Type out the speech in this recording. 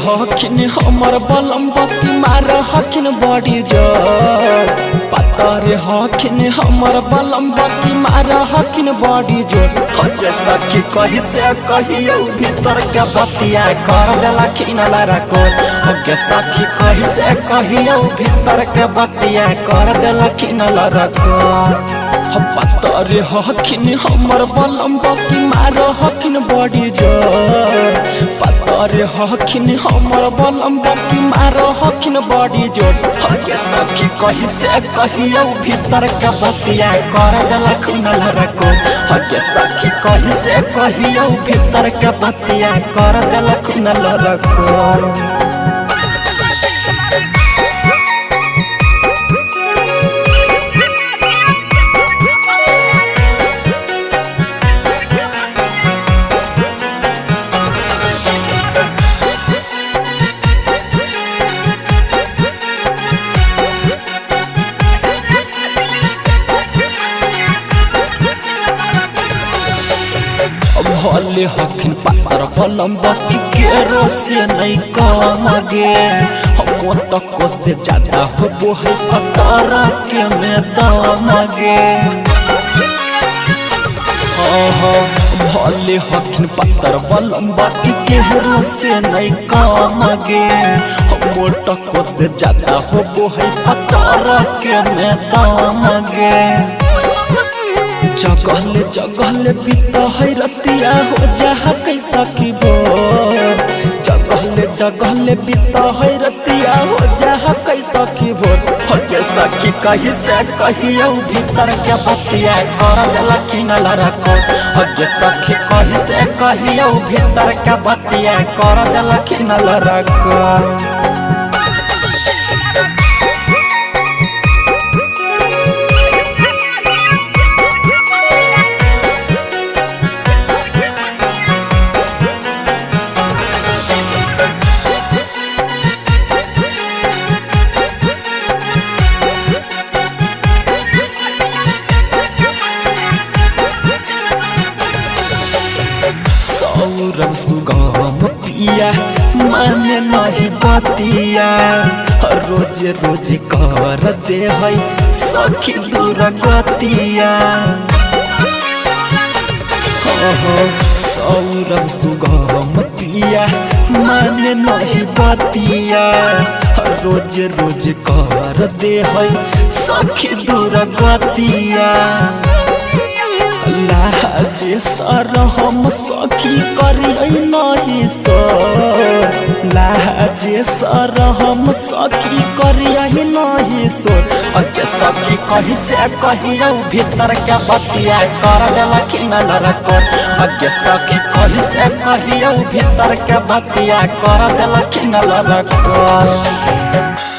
हखिन हमर बलम बत्ती मार हखिन बड़ी जोर पतर हखिन हमर बलम बत्ती मार हखिन बड़ी जोर हके सखी कही से कहियो भीतर के बतिया कर देलखिन लड़कोर हके सखी कही से कहियो भीतर के बतिया कर देलखिन लड़कोर पतर हखिन हमर बलम बत्ती मार हखिन बड़ी जोर पतर हखिन हमर बलम बत्ती मार हखिन बड़ी जोर हके सखी कही से कहियो भीतर के बतिया कर देलखिन लड़कोर हके सखी कही से कहियो भीतर के बतिया कर देलखिन लड़कोर भले हखिन पातर बलम बत्ती के रोसे नहीं कम गे हम तक से ज्यादा हो है पतर के में दम गे भले हखिन पातर बलम बत्ती के रोसे नहीं कम गे हम तक से ज्यादा हो है पतर के में दम गे जगहले बीता है रतिया हो जहा कैसा की भोर जगहले बीता है रतिया हो जहा कैसा की भोर हके सखी कही से कहियो भीतर के बतिया कर देलखिन लड़कोर हके सखी कही से कहियो भीतर के बतिया कर देलखिन लड़कोर रंग सुगम पिया माने नहीं बतिया रोज रोज कर दे है सखी दूर गतिया सौरभ सुगम पिया माने नहीं बतिया रोज रोज कर दे है सखी दूर गतिया लाजे सर हम सखी करियै नहीं सो लाजे सर हम सखी करियै नहीं सो हके सखी कही से कहियो भीतर के बतिया कर देलखिन लड़कोर हके सखी कही से कहियो भीतर के बतिया कर देलखिन लड़कोर।